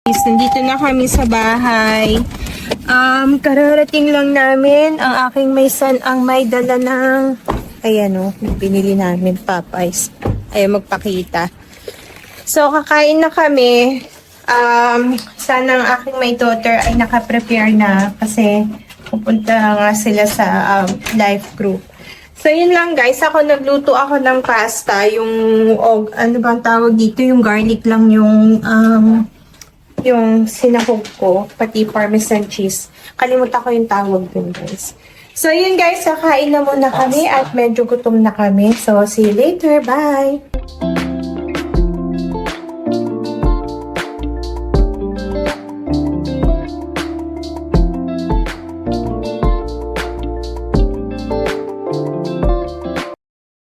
Nandito na kami sa bahay. Kararating lang namin. Ang aking may son ang may dala ng, ayan o, pinili namin, Popeyes. Ayaw magpakita. So, kakain na kami. Sana ang aking may daughter ay nakaprepare na kasi pupunta nga sila sa life group. So, yun lang guys. Nagluto ako ng pasta. Yung, ano bang tawag dito? Yung garlic lang yung sinahog ko, pati parmesan cheese. Kalimutan ko yung tawag dun, guys. So, yun guys, kakain na muna kami at medyo gutom na kami. So, see you later. Bye!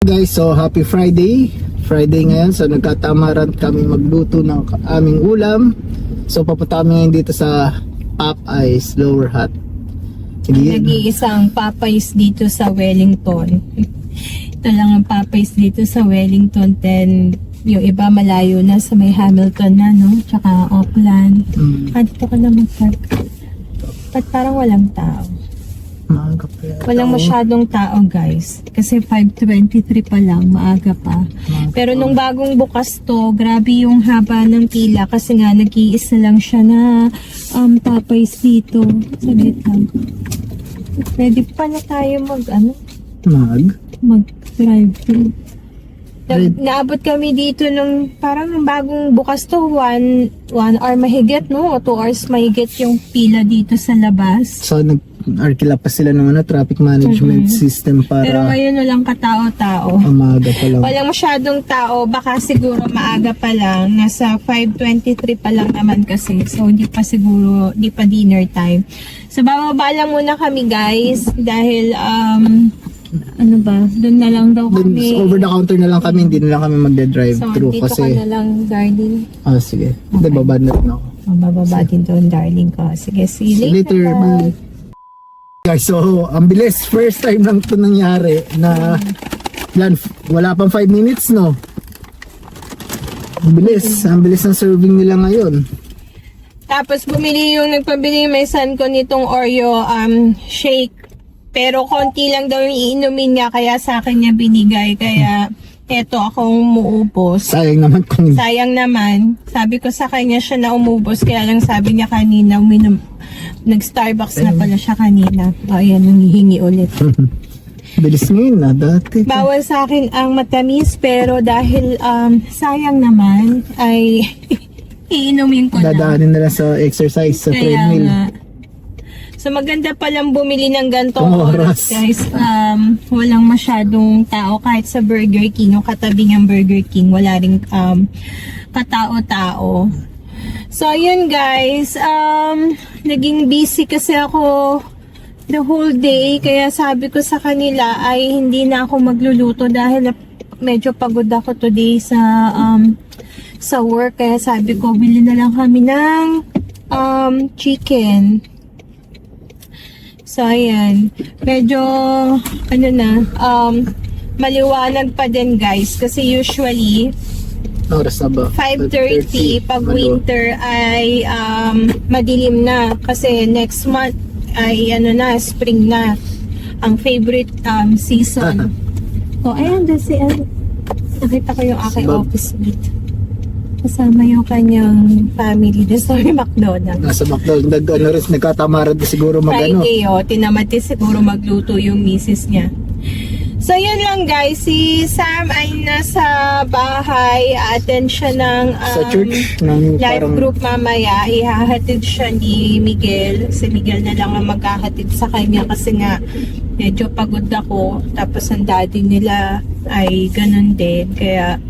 Guys, so happy Friday ngayon, so nagkatamaran kami magluto ng aming ulam. So papunta kami ngayon dito sa Popeyes Lower Hut. Nag-iisang Popeyes dito sa Wellington. Ito lang ang Popeyes dito sa Wellington. Then yung iba malayo na sa may Hamilton na, no? Tsaka Auckland. Dito ka na mag-park. Ba't parang walang tao? Maaga pa yata. Walang masyadong tao guys. Kasi 5:23 pa lang, maaga pa. Pero nung bagong bukas to, grabe yung haba ng pila. Kasi nga, nag-iisa lang siya na Popeyes dito. Saglit lang. Pwede pa na tayo mag-drive-thru. Naabot kami dito nung parang bagong bukas to, 1 hour mahigit, no? O 2 hours mahigit yung pila dito sa labas. So nag-arkila pa sila ng traffic management system para... Pero ngayon walang katao-tao. Umaga pa lang. Walang masyadong tao, baka siguro maaga pa lang. Nasa 5:23 pa lang naman kasi. So hindi pa dinner time. So bababa lang muna kami guys dahil doon na lang daw kami. Over the counter na lang kami, hindi na lang kami magde-drive-thru So, kasi... dito ka na lang, darling. Sige. Hindi, babad na rin ako. Bababa din doon, darling ko. Sige, see you later. Bye. Guys, so, ang bilis. First time lang ito nangyari na wala pang 5 minutes, no? Ang bilis ng serving nila ngayon. Tapos nagpabili yung may son ko nitong Oreo shake. Pero konti lang daw yung iinumin niya, kaya sa akin niya binigay. Kaya eto akong umuubos. Sayang naman. Sabi ko sa kanya siya na umubos, kaya lang sabi niya kanina, nag-Starbucks na pala siya kanina. O ayan, nangihingi ulit. Bilis ngayon na dati. Bawal sa akin ang matamis, pero dahil sayang naman, ay iinumin ko na. Dadaanin na lang sa exercise, sa treadmill. Nga. So maganda palang bumili ng gantong oras guys. Walang masyadong tao kahit sa Burger King o katabi ng Burger King, wala ring katao-tao. So ayun guys, naging busy kasi ako the whole day, kaya sabi ko sa kanila ay hindi na ako magluluto dahil medyo pagod ako today sa work, kaya sabi ko bili na lang kami ng chicken. So, ayan. Medyo, maliwanag pa din guys. Kasi usually, oras na ba? 5:30 pag winter ay madilim na. Kasi next month ay spring na. Ang favorite season. Ayan. Nakita ko yung aking office mate. Kasama yung kanyang family doon sa McDonald's. Nasa McDonald's, nagkatamaran din siguro Friday, tinamad din siguro magluto yung misis niya. So, yun lang guys. Si Sam ay nasa bahay. Attend siya ng sa church ng life group mamaya. Ihahatid siya ni Miguel. Si Miguel na lang ang maghahatid sa kanya kasi nga medyo pagod ako. Tapos ang daddy nila ay ganun din. Kaya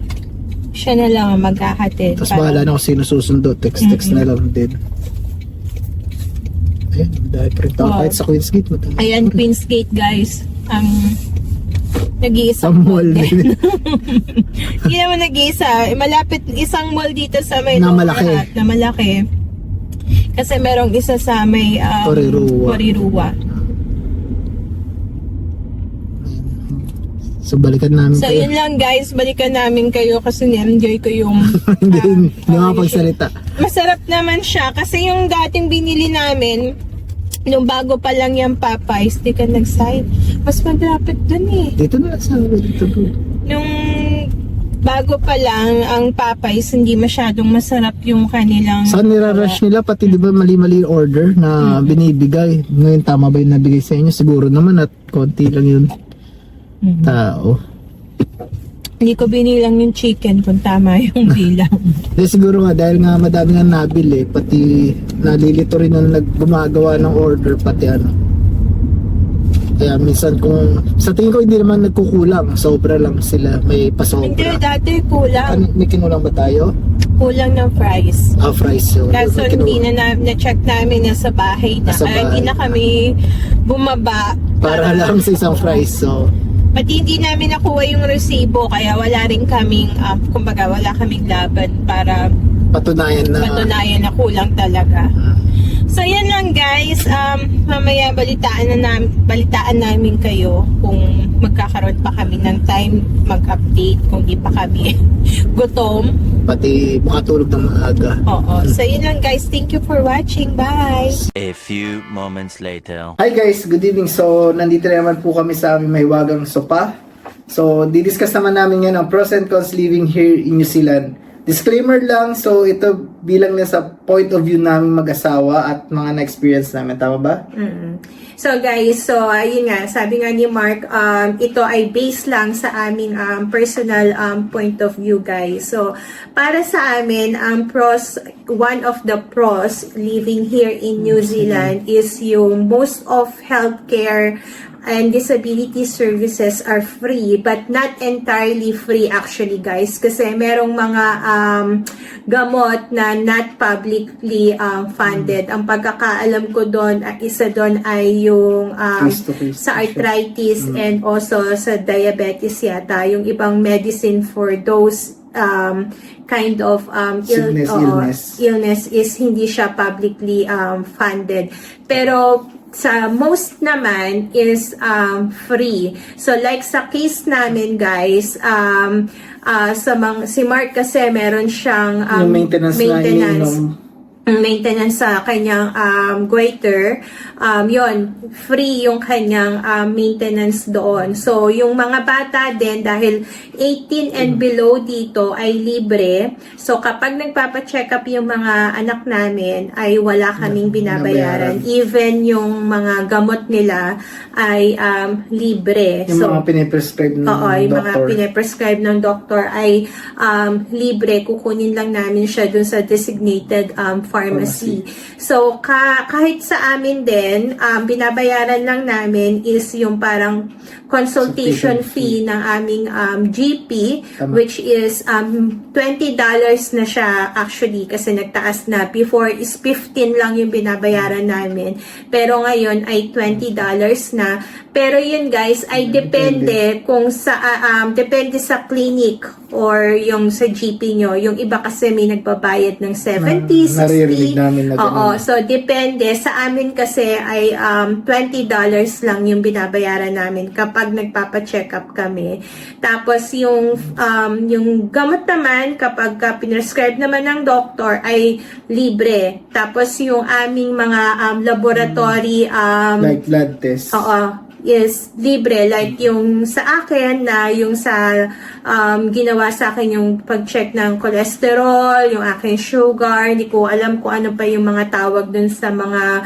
siya na lang ang maghahatid. Tapos bahala na kung sino susundo. Text na lang din. Ayan, dahil print ako kahit sa Queen's Gate. Ayan, Queen's Gate guys. Ang nag-iisang mall din. Hindi naman nag-iisa. Malapit isang mall dito sa may na malaki. Na malaki. Kasi merong isa sa may Porirua. So balikan namin So, kayo. yun lang guys. Balikan namin kayo kasi ni-enjoy ko yung... Hindi makapagsalita. Masarap naman siya kasi yung dating binili namin, nung bago pa lang yung Popeyes, di ka nag-sign. Mas malapit dun eh. Dito na sa dito po. Nung bago pa lang ang Popeyes, hindi masyadong masarap yung kanilang... Saan nirarush nila? Pati di ba mali-mali yung order na binibigay. Ngayon tama ba yung nabigay sa inyo? Siguro naman at konti lang yun. Tao. Hindi ko binilang yung chicken kung tama yung bilang. Dahil siguro nga dahil nga madami nga nabili, pati nalilito rin na gumagawa ng order, pati ano. Kaya minsan kung sa tingin ko hindi naman nagkukulang, sobra lang sila, may Hindi, pasobra. dati kulang. May kinulang ba tayo? Kulang ng fries. Fries yun. Kaso May hindi kinulang. na-check namin na sa bahay na. Nasa Kaya hindi bahay. na kami bumaba. Para lang sa isang fries, so Pati hindi namin nakuha yung resibo. Kaya wala rin kaming, kumbaga wala kaming laban para patunayan na. patunayan na kulang talaga. So yan lang guys, mamaya balitaan namin kayo kung magkakaroon pa kami ng time mag-update kung di pa kami gutom. Pati makatulog ng maaga. Oo. So yun lang guys, thank you for watching. Bye! A few moments later. Hi guys, good evening. So, nandito na naman po kami sa aming mahiwagang sopa. So, didiscuss naman namin ngayon ang pros and cons living here in New Zealand. Disclaimer lang, so ito bilang na sa point of view namin mag-asawa at mga na-experience namin. Tama ba? So guys, so ayun nga, sabi nga ni Mark, ito ay based lang sa aming personal point of view guys. So para sa amin, ang pros, one of the pros living here in New Zealand is yung most of healthcare and disability services are free but not entirely free actually guys kasi merong mga gamot na not publicly funded. Ang pagkakaalam ko doon, isa doon ay yung Face-to-face sa arthritis and also sa diabetes yata, yung ibang medicine for those kind of illness is hindi siya publicly funded. Pero sa most naman is free. So like sa case namin guys, si Mark kasi meron siyang Yung maintenance na iniinom. maintenance sa kanyang goiter, yon free yung kanyang maintenance doon. So, yung mga bata din, dahil 18 and below dito ay libre. So, kapag nagpapacheck up yung mga anak namin, ay wala kaming binabayaran. Even yung mga gamot nila ay libre. Yung mga piniprescribe ng yung mga doctor. pinaprescribe ng doktor ay libre. Kukunin lang namin siya dun sa designated pharmacy. So, kahit sa amin din, binabayaran lang namin is yung parang consultation fee ng aming GP, which is $20 na siya actually kasi nagtaas na. Before is 15 lang yung binabayaran namin. Pero ngayon ay $20 na. Pero yun guys, ay depende kung sa depende sa clinic or yung sa GP nyo. Yung iba kasi may nagbabayad ng 70, 60. Naririnig namin na Oo, ganun. so depende. Sa amin kasi ay $20 lang yung binabayaran namin kapag nagpapa-check up kami. Tapos yung gamot naman kapag pinrescribe naman ng doktor ay libre. Tapos yung aming mga laboratory like blood test. Oo, is libre. Like yung sa akin na yung sa ginawa sa akin yung pag-check ng cholesterol, yung aking sugar, hindi ko alam kung ano pa yung mga tawag dun sa mga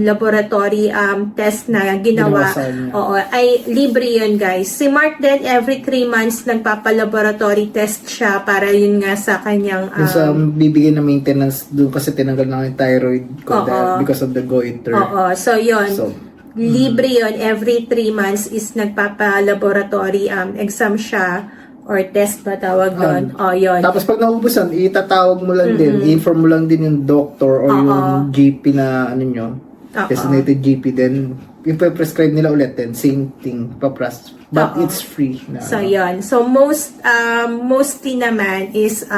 laboratory test na ginawa. Oo, ay libre yun guys. Si Mark din every 3 months nagpapa-laboratory test siya para yun nga sa kanyang Yung sa bibigyan ng maintenance doon kasi tinanggal na yung thyroid ko because of the goiter. Oo, so yun. So, Libre yon every 3 months is nagpapa-laboratory exam siya or test ba tawag doon? Yun. Tapos pag naubusan, itatawag mo lang din, i-inform mo lang din yung doctor or yung GP na ano nyo, designated GP din. Yung prescribe nila ulit din, same thing, papras. But it's free. So, yun. So, mostly naman is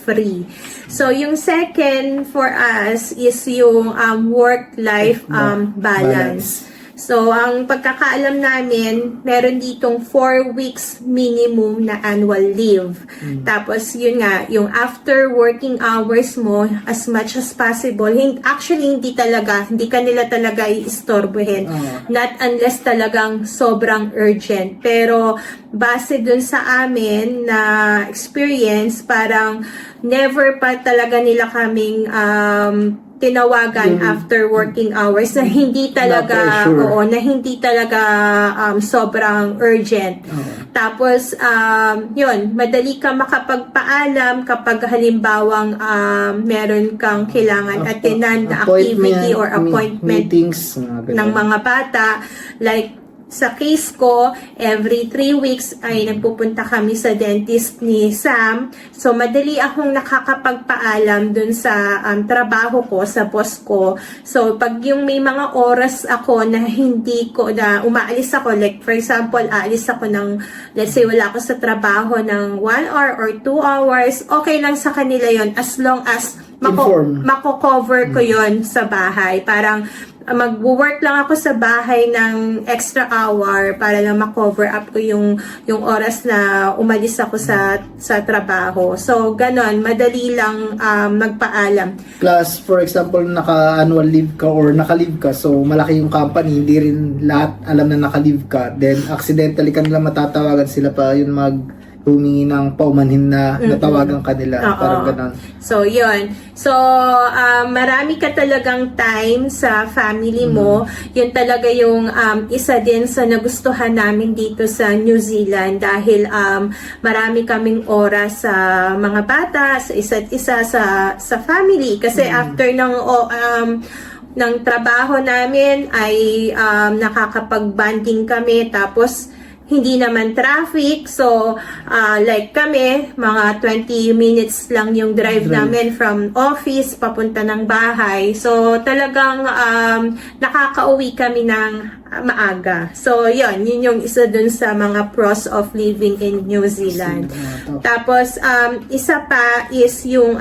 free. So, yung second for us is yung work-life balance. So, ang pagkakaalam namin, meron ditong 4 weeks minimum na annual leave. Tapos, yun nga, yung after working hours mo, as much as possible, actually, hindi ka nila talaga i-istorbohin. Not unless talagang sobrang urgent. Pero, base dun sa amin na experience, parang never pa talaga nila kaming tinawagan after working hours na hindi talaga na hindi talaga sobrang urgent. Tapos yun, madali ka makapagpaalam kapag halimbawang meron kang kailangan attendan na activity or appointment meetings ng mga bata. Like sa case ko, every 3 weeks ay nagpupunta kami sa dentist ni Sam. So, madali akong nakakapagpaalam dun sa trabaho ko, sa boss ko. So, pag yung may mga oras ako na umaalis ako, like for example, aalis ako ng, let's say, wala ako sa trabaho ng 1 hour or 2 hours, okay lang sa kanila yon as long as mako-cover ko yon sa bahay. Parang, mag-work lang ako sa bahay ng extra hour para lang ma-cover up ko yung oras na umalis ako sa trabaho. So, ganon, madali lang magpaalam. Plus, for example, naka-annual leave ka or naka-leave ka, so malaki yung company, hindi rin lahat alam na naka-leave ka. Then, accidentally kanila matatawagan sila pa yung humingi ng paumanhin na natawagan kanila. Parang ganon. So, yun. So, marami ka talagang time sa family mo. Yun talaga yung isa din sa nagustuhan namin dito sa New Zealand dahil marami kaming oras sa mga bata, sa isa't isa, sa family. Kasi after ng trabaho namin ay nakakapag-banding kami, tapos hindi naman traffic. So, like kami, mga 20 minutes lang yung drive namin from office papunta ng bahay. So, talagang nakakauwi kami ng maaga. So, yun yung isa dun sa mga pros of living in New Zealand. Tapos, isa pa is yung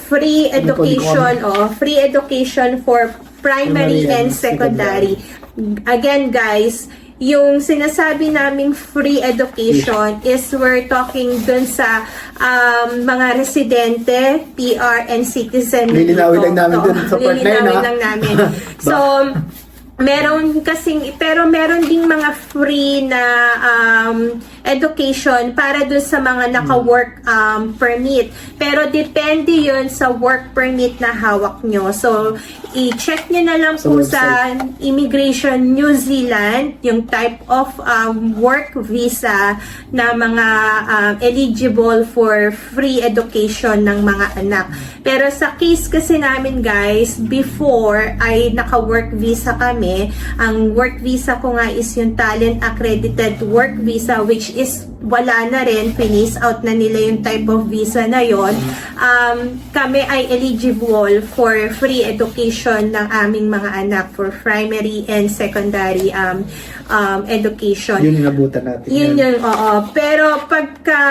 free education free education for primary and secondary. Again, guys, yung sinasabi naming free education is we're talking dun sa mga residente, PR, and citizen. Lilinawin lang namin dun sa part na yun, lang namin. So, meron ding mga free na education para dun sa mga naka-work permit. Pero depende yun sa work permit na hawak nyo. So, i-check nyo na lang po sa Immigration New Zealand yung type of work visa na mga eligible for free education ng mga anak. Pero sa case kasi namin, guys, before ay naka-work visa kami. Ang work visa ko nga is yung Talent Accredited Work Visa, which is wala na rin, finish out na nila yung type of visa na yon. Kami ay eligible for free education ng aming mga anak for primary and secondary education. Yun yung nabutan natin. Yun, oo. Pero pagka,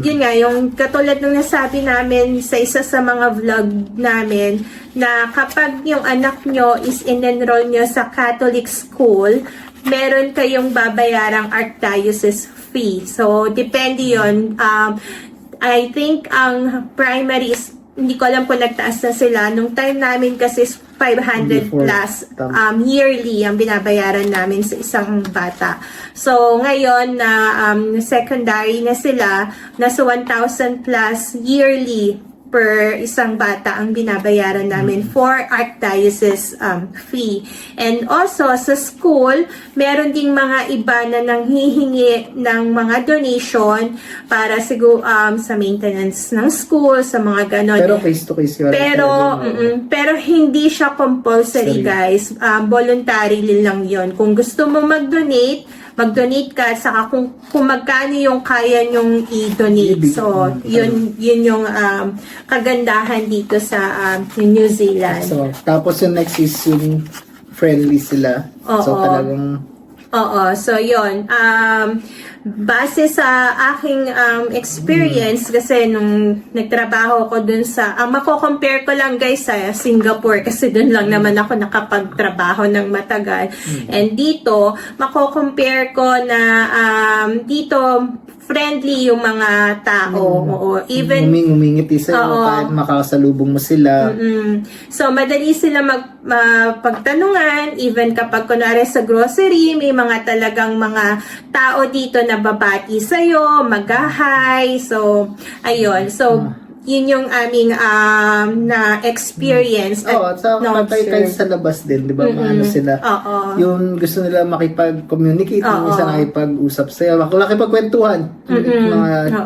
yun nga, yung katulad ng nasabi namin sa isa sa mga vlog namin, na kapag yung anak nyo is in-enroll nyo sa Catholic school, meron kayong babayarang archdiocese fee. So, depende yun. I think ang primary is, hindi ko alam kung nagtaas na sila. Nung time namin kasi 500 plus yearly ang binabayaran namin sa isang bata. So, ngayon na secondary na sila, nasa 1,000 plus yearly per isang bata ang binabayaran namin for archdiocese fee. And also, sa school, meron ding mga iba na nanghihingi ng mga donation para siguro sa maintenance ng school, sa mga ganon. Pero face-to-face yun. Pero hindi siya compulsory, guys. Voluntary lang yon. Kung gusto mo mag-donate ka, saka kung magkano yung kaya nyong i-donate. So, yun yung kagandahan dito sa New Zealand. So, tapos yung next is yung friendly sila. So, talagang Oo, so yun. Base sa aking experience, kasi nung nagtrabaho ko dun sa, mako-compare ko lang guys sa Singapore, kasi dun lang naman ako nakapagtrabaho ng matagal. And dito, mako-compare ko na dito, friendly yung mga tao. Oo, even Umingiti sa'yo Oo. kahit makasalubong mo sila. So, madali sila pagtanungan, even kapag kunwari sa grocery, may mga talagang mga tao dito na babati sa'yo, mag-hi. So, ayun. So, yun yung aming na experience. Oo, at sa patay kayo sa labas din, di ba? Ano sila, Oo. yung gusto nila makipag-communicate, yung Oo. isa nakipag-usap sa'yo, nakipagkwentuhan, mga Oo.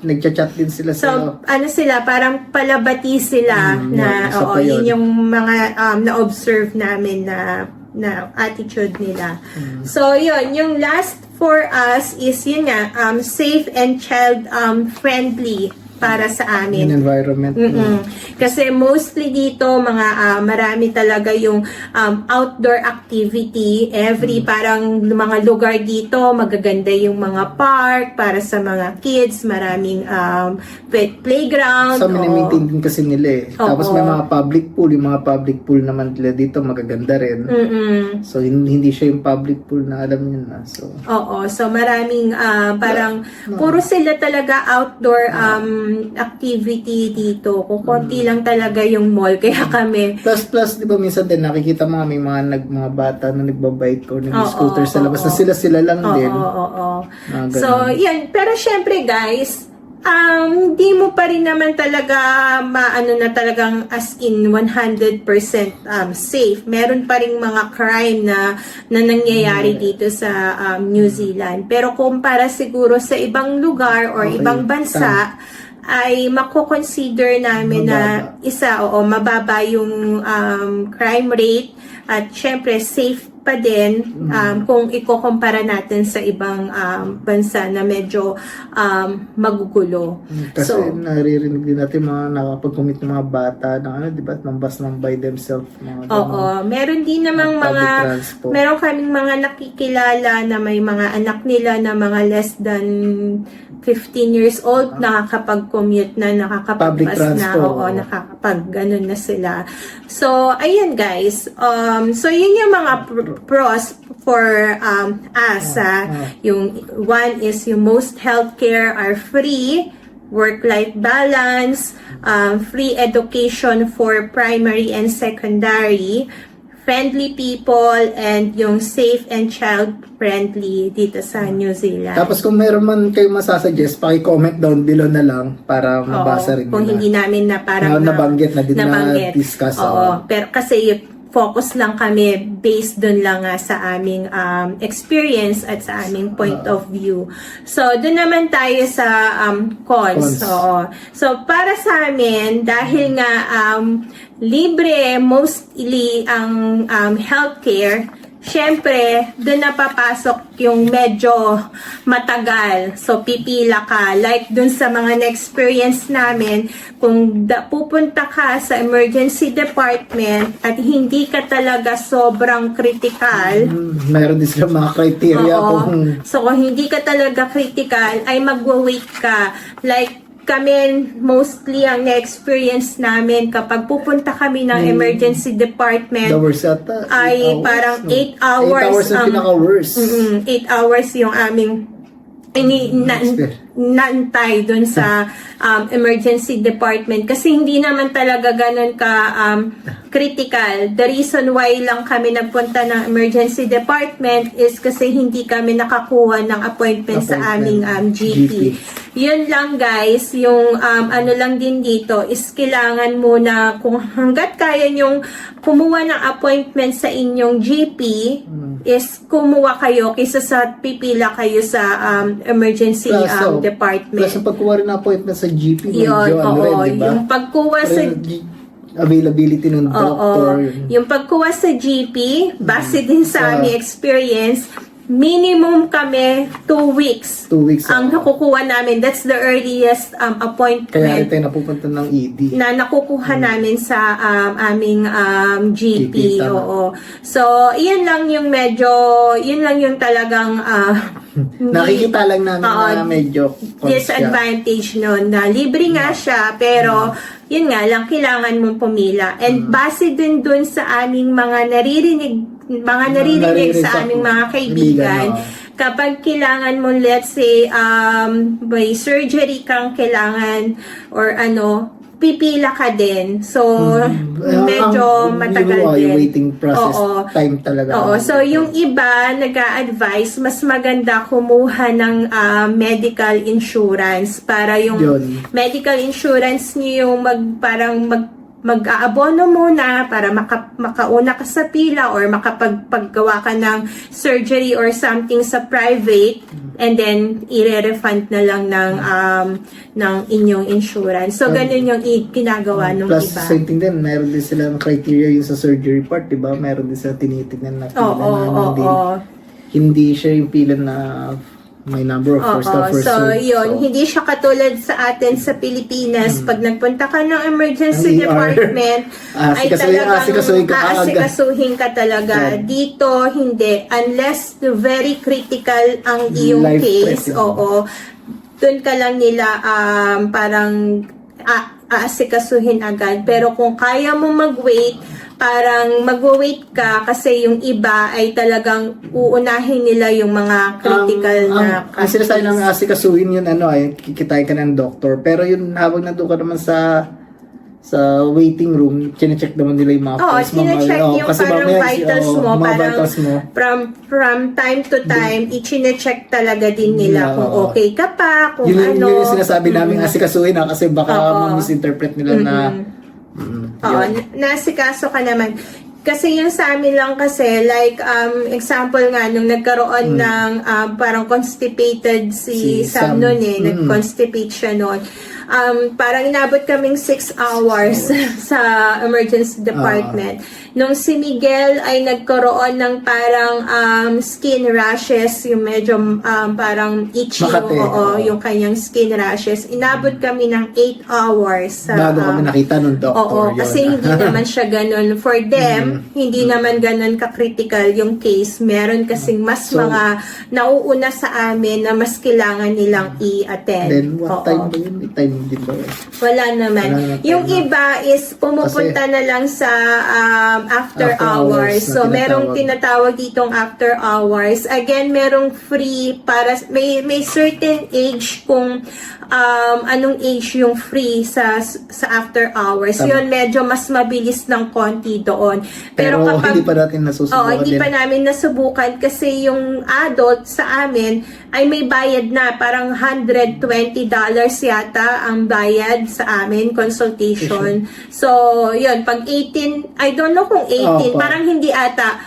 nagchat-chat din sila So, sa'yo. ano sila, parang palabati sila na, isa oo, pa yun. yun yung mga na-observe namin na attitude nila. So, yun, yung last for us is yun nga, safe and child friendly para sa amin. Yung environment. Kasi mostly dito marami talaga yung outdoor activity. Parang mga lugar dito magaganda yung mga park para sa mga kids, maraming pet playground. So, mini-maintain din kasi nila eh. Tapos may mga public pool. Yung mga public pool naman nila dito magaganda rin. So, hindi siya yung public pool na alam nyo na. So, Oo, so maraming parang puro sila talaga outdoor activity dito. Kukunti lang talaga yung mall kaya kami. plus, di ba minsan din nakikita may mga bata na nagbabike o nag-scooter sa labas na sila lang din. Oo. Mga ganun. So, yan. Pero syempre guys, hindi mo pa rin naman talaga maano na talagang as in 100% safe. Meron pa rin mga crime na nangyayari dito sa New Zealand. Pero kumpara siguro sa ibang lugar or Okay, ibang bansa, ay mako-consider namin na mababa yung crime rate at syempre safe pa din kung ikukumpara natin sa ibang bansa na medyo magugulo. Kasi So, naririnig din natin mga nakapag-commit ng mga bata ng di ba, nambas ng by themselves. Mga oo, meron din namang public mga transport. meron kaming mga nakikilala na may mga anak nila na mga less than 15 years old nakakapag-commute na, Public nakakapag-bus na, transport. nakakapag-ganun na sila. So, ayan guys. So, yun yung mga pros for us. Yung one is yung most healthcare are free, work-life balance, free education for primary and secondary, friendly people, and yung safe and child-friendly dito sa New Zealand. Tapos kung meron man kayo masasuggest, paki-comment down below na lang para mabasa rin Kung nila. hindi namin na parang nabanggit na din na-discuss. Oo. Pero kasi focus lang kami based dun lang sa aming experience at sa aming point of view. So, dun naman tayo sa cons. Oo. So, para sa amin, dahil nga libre mostly ang healthcare, syempre, doon na papasok yung medyo matagal. So, pipila ka. Like, doon sa mga na-experience namin, kung pupunta ka sa emergency department at hindi ka talaga sobrang critical, Meron din sila mga criteria kung so, kung hindi ka talaga critical, ay magwa-wait ka. Like, kami, mostly ang na-experience namin kapag pupunta kami ng emergency department, hours ata. ay parang 8 hours. 8 hours ang pinaka-worst. 8 hours yung aming naantay dun sa emergency department kasi hindi naman talaga ganun ka critical. The reason why lang kami nagpunta ng emergency department is kasi hindi kami nakakuha ng appointment sa aming GP. Yun lang guys, yung ano lang din dito is kailangan muna kung hanggat kaya nyong kumuha ng appointment sa inyong GP is kumuha kayo kaysa sa pipila kayo sa emergency department. Plus, ang pagkuha rin ng appointment sa GP, medyo Yun, ano rin, di ba? yung pagkuha sa availability ng doctor. yung pagkuha sa GP, base din sa aming experience, minimum kami 2 weeks. 2 weeks. Ang nakukuha namin, that's the earliest Kaya appointment tayo napupunta ng ED. na nakukuha namin sa aming GP. tama. Oo. So, yun lang yung talagang Nakikita lang namin Oo, na medyo disadvantage nun na libre nga siya, pero yun nga lang, kailangan mong pumila. And base din dun sa aming mga naririnig sa aming mga kaibigan, kapag kailangan mo, let's say, may surgery kang kailangan or pipila ka din. So, medyo matagal yung din. waiting process, Oo. time talaga. Oo. So, yung iba, nag-a-advise, mas maganda kumuha ng medical insurance para yung Yun. medical insurance niyo yung mag-aabono muna para makauna ka sa pila or makapagpagawa ka ng surgery or something sa private, and then i-refund na lang ng inyong insurance. So, ganun yung ginagawa ng Plus, iba. same thing din, meron din silang criteria yung sa surgery part, diba? Meron din sila tinitignan na pila na hindi siya yung pila na may number of first come, first so, served. yun. Hindi siya katulad sa atin sa Pilipinas. Pag nagpunta ka ng emergency Ang ER, department, ay talagang aasikasuhin ka talaga. Yeah. Dito, hindi. Unless very critical ang iyong case. Life-threatening. Oo. Doon ka lang nila parang aasikasuhin agad. Pero kung kaya mo mag-wait, parang mag-wait ka kasi yung iba ay talagang uunahin nila yung mga critical na ang sinasabi ng asikasuhin yun, ay kikitain ka ng doktor. Pero yun, habang nandun ka naman sa waiting room, chinecheck naman nila yung mga pulse mo. Chinecheck yung kasi parang vitals mo. mga Parang vitals mo. from time to time, i-chinecheck talaga din nila kung okay ka pa, kung Yun ano. yung sinasabi namin asikasuhin kasi baka ma-misinterpret nila na Oo, nasikaso ka naman. Kasi yung sa amin lang kasi, like, example nga, nung nagkaroon ng parang constipated si Sam noon nag-constipate siya noon. Parang inabot kaming 6 hours sa emergency department. Nung si Miguel ay nagkaroon ng parang skin rashes, yung medyo parang itchy yung kanyang skin rashes. Inabot kami ng 8 hours. Bago kami nakita nung doctor. Oo, kasi hindi naman siya ganun. For them, hindi naman ganun ka-critical yung case. Meron kasing mas mga nauuna sa amin na mas kailangan nilang i-attend. Then, what time ba yun? May time din ba? Wala naman. Yung iba is pumupunta na lang sa after hours. So, merong tinatawag ditong after hours. Again, merong free para may certain age kung anong age yung free sa after hours. Yun, medyo mas mabilis ng konti doon. Pero kapag hindi pa natin nasusubukan hindi pa namin nasubukan kasi yung adult sa amin ay may bayad na. Parang $120 yata ang bayad sa amin, consultation. So, yun, pag 18, I don't know kung 18, parang hindi ata.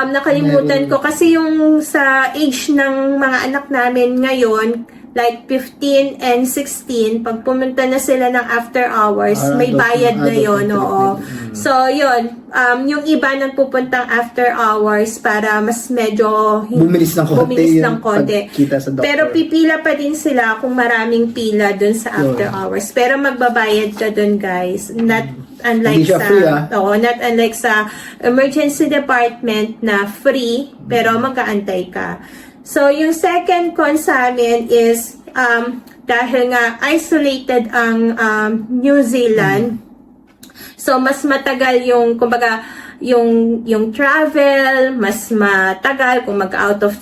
Nakalimutan ko kasi yung sa age ng mga anak namin ngayon, like 15 and 16, pag pumunta na sila ng after hours, may bayad na yun, oo. So, yun, yung iba nang pupuntang after hours para mas medyo bumilis ng konti, pagkita sa doctor. Pero pipila pa din sila kung maraming pila dun sa after hours. Pero magbabayad ka dun, guys. Not unlike Hindi siya free, not unlike sa emergency department na free, pero mag-aantay ka. So, yung second con sa amin is, dahil nga isolated ang New Zealand, so mas matagal yung, kumbaga, yung travel, mas matagal kung mag-out of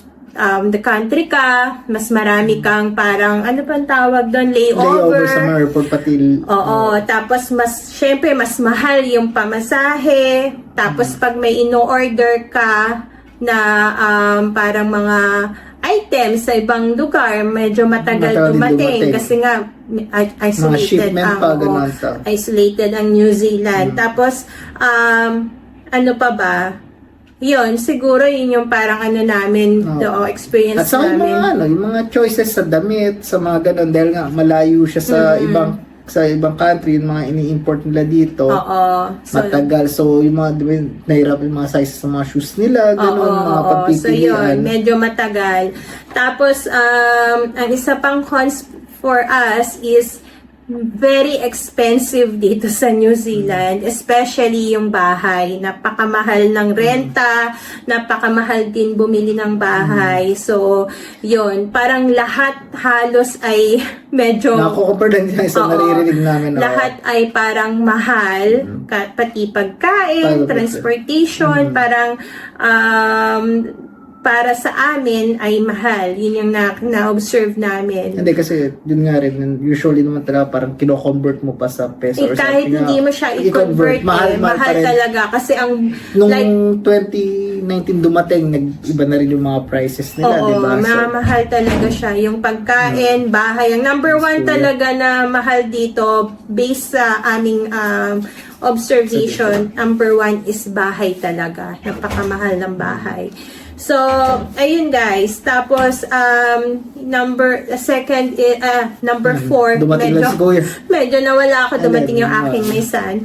the country ka, mas marami kang parang, ano pang tawag doon, layover sa mga airport pati. Oo, tapos syempre mas mahal yung pamasahe, tapos pag may ino-order ka, na parang mga items sa ibang lugar, medyo matagal dumating kasi nga isolated isolated ang New Zealand. Tapos ano pa ba? Yun, siguro yun yung parang namin, experience namin. At sa namin. Yung mga choices sa damit, sa mga ganun, dahil nga malayo siya sa ibang sa ibang country, yung mga ini-import nila dito, Oo. So, matagal. So, yung mga, di ba, nahirap yung mga sizes ng mga shoes nila, gano'n, mga So, pagpipilian. yun, medyo matagal. Tapos, ang isa pang cons for us is very expensive dito sa New Zealand, especially yung bahay. Napakamahal ng renta, napakamahal din bumili ng bahay. So, yun, parang lahat halos ay medyo... Nako-compare din sa Oo. naririnig namin. Lahat ay parang mahal, pati pagkain, transportation, parang para sa amin ay mahal. Yun yung na-observe namin. Hindi kasi, yun nga rin, usually naman talaga parang kino-convert mo pa sa peso or Kahit something. hindi mo siya i-convert, mahal pa rin. talaga. Kasi ang, Nung like, 2019 dumating, nag-iba na rin yung mga prices nila, oo, di ba? mahal talaga siya. Yung pagkain, bahay. Ang number one talaga na mahal dito, based sa aming observation, number one is bahay talaga. Napakamahal ng bahay. So, ayun guys. Tapos, number 4, Dumating lang si Kuya. medyo nawala ako, dumating yung Ayun, aking may son.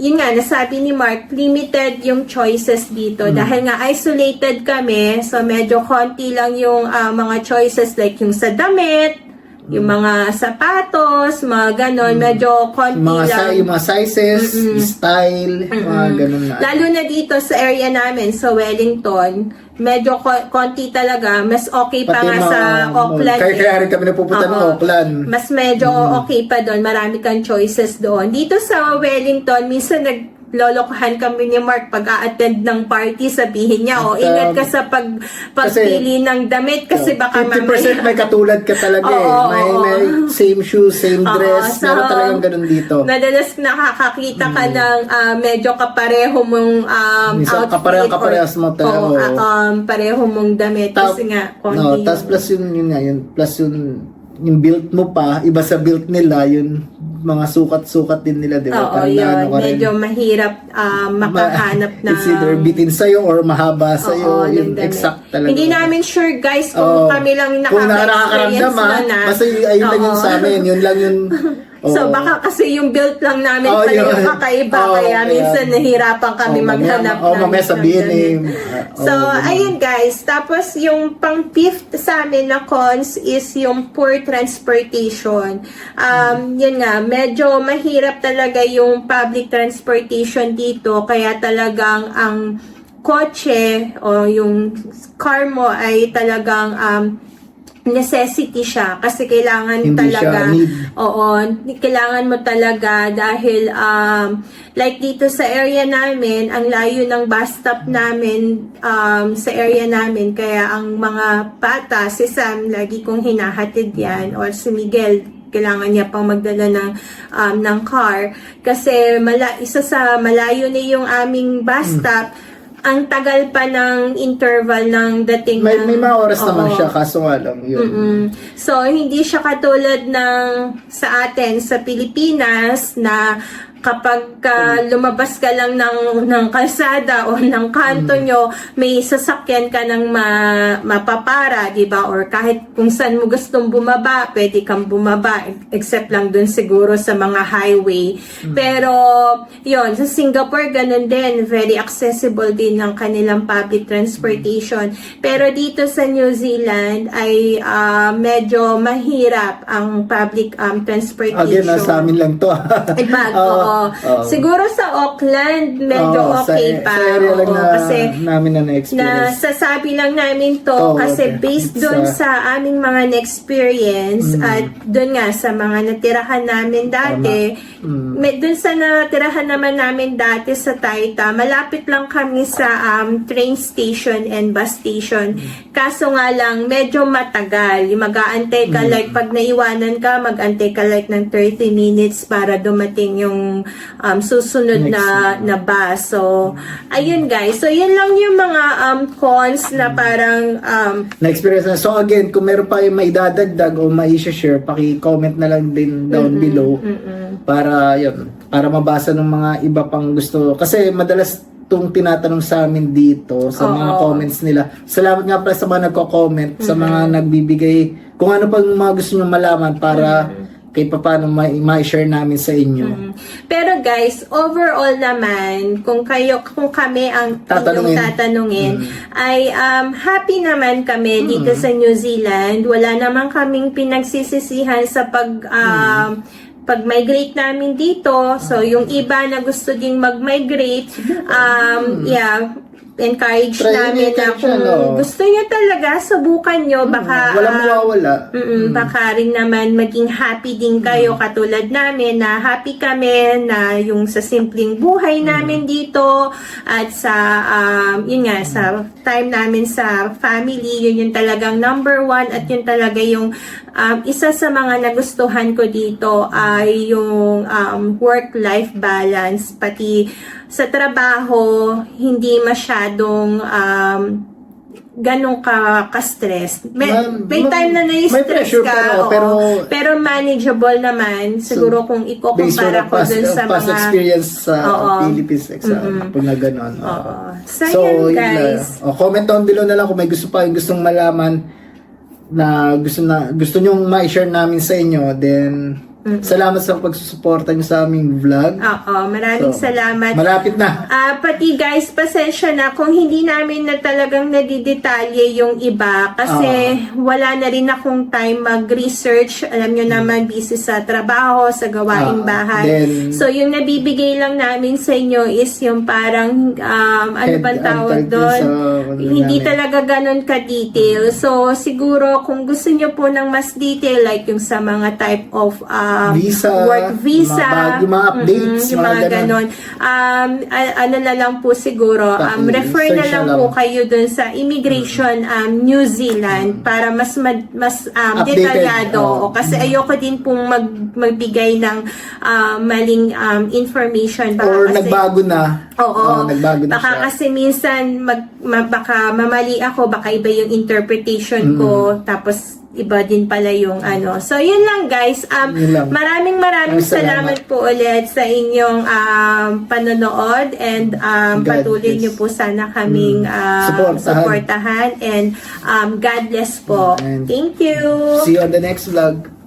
Yun nga, nasabi ni Mark, limited yung choices dito. Dahil nga isolated kami, so medyo konti lang yung mga choices like yung sa damit, yung mga sapatos, mga ganon, medyo konti lang. Yung mga sizes, style, mga ganun na. Lalo na dito sa area namin, sa Wellington, medyo konti talaga. Mas okay pa Pati nga mga sa Auckland. Kaya rin kami napupunta ng Oo. Auckland. Mas medyo okay pa doon. Marami kang choices doon. Dito sa Wellington, minsan naglolokohan kami ni Mark pag a-attend ng party, sabihin niya, ingat ka sa pagpili ng damit kasi baka 50% may katulad ka talaga may same shoes, same dress. So, meron talagang ganun dito. Madalas nakakakita ka ng medyo kapareho mong Minsan outfit. kaparehas mo talaga. Pareho mong damit. Kasi nga, konti. Tapos plus yun nga, plus yung build mo pa, iba sa build nila, yun mga sukat-sukat din nila, di ba? Oo, yun. Medyo mahirap makahanap na... It's either bitin sa'yo or mahaba sa'yo. Yung damit. exact talaga. Hindi namin sure, guys, kung kami lang Kung nakaka-experience nakakaramdam, basta ayun lang yun sa amin. Yun lang yun. So, baka kasi yung build lang namin pala yun. yung kakaiba. Kaya minsan nahihirapan kami maghanap mamaya sabihin So, ayun guys. Tapos, yung pang fifth sa amin na cons is yung poor transportation. Yun nga, medyo mahirap talaga yung public transportation dito. Kaya talagang ang kotse o yung car mo ay talagang necessity siya kasi kailangan Hindi talaga siya need. Kailangan mo talaga dahil like dito sa area namin ang layo ng bus stop namin sa area namin, kaya ang mga bata, si Sam lagi kong hinahatid yan, or si Miguel kailangan niya pang magdala ng car kasi isa sa malayo na yung aming bus stop. Ang tagal pa ng interval ng dating may mga oras naman siya, kaso nga lang yun. So, hindi siya katulad ng sa atin sa Pilipinas na kapag lumabas ka lang ng kalsada o ng kanto nyo, may sasakyan ka ng mapapara, di ba? Or kahit kung saan mo gustong bumaba, pwede kang bumaba, except lang dun siguro sa mga highway. Pero, yon sa Singapore, ganun din. Very accessible din ng kanilang public transportation. Pero dito sa New Zealand ay medyo mahirap ang public transportation. Again, nasa amin lang to. Siguro sa Auckland, medyo okay pa. Sa area lang kasi namin na na-experience. Nasasabi lang namin to kasi based doon sa aming mga na-experience at doon nga sa mga natirahan namin dati, doon sa natirahan naman namin dati sa Taita, malapit lang kami sa train station and bus station. Kaso nga lang, medyo matagal. Mag-aantay ka like pag naiwanan ka, mag-antay ka like ng 30 minutes para dumating yung susunod na bus. So, ayun guys. So, yun lang yung mga cons na parang na-experience na. So again, kung meron pa yung maidadagdag o mai-share, paki-comment na lang din down below para yun, para mabasa ng mga iba pang gusto. Kasi madalas itong tinatanong sa amin dito sa mga comments nila. Salamat nga pala sa mga nagko-comment, sa mga nagbibigay kung ano pang mga gusto nyo malaman para kahit paano ma-share namin sa inyo. Pero guys, overall naman, kung kami ang inyong tatanungin, ay happy naman kami dito sa New Zealand. Wala naman kaming pinagsisisihan sa pag-migrate namin dito. So, yung iba na gusto ding mag-migrate, encourage namin na kung gusto nyo talaga, subukan nyo, baka walang mawawala. Baka rin naman maging happy din kayo katulad namin, na happy kami na yung sa simpleng buhay namin dito at sa yun nga, sa time namin sa family, yun yung talagang number one at yun talaga yung isa sa mga nagustuhan ko dito ay yung work-life balance, pati sa trabaho, hindi masyadong ganong ka-stress. May time na na-stress ka, pero manageable naman. Siguro kung ikukumpara ko dun sa past mga experience sa Philippines example na gano'n. So, yun guys. Comment down below na lang kung may gustong malaman na gusto nyong ma-share namin sa inyo, then salamat sa pagsusuporta nyo sa aming vlog. Maraming salamat. Malapit na. Pati guys, pasensya na kung hindi namin na talagang nadidetalye yung iba kasi wala na rin akong time mag-research. Alam nyo naman, busy sa trabaho, sa gawaing bahay. So, yung nabibigay lang namin sa inyo is yung parang, ano bang tawag doon? Hindi talaga ganun ka-detail. So, siguro kung gusto nyo po ng mas detail, like yung sa mga type of work visa, yung mga updates, yung mga ganon. Ano na lang po siguro, refer na lang po kayo dun sa Immigration New Zealand para mas detalyado. Kasi ayoko din pong magbigay ng maling information. Or nagbago na. Nagbago na baka siya. Kasi minsan baka mamali ako, baka iba yung interpretation ko, tapos iba din pala yung ano. So, yun lang guys. Maraming salamat po ulit sa inyong panonood and patuloy nyo po sana kaming supportahan and God bless po. And thank you! see you on the next vlog.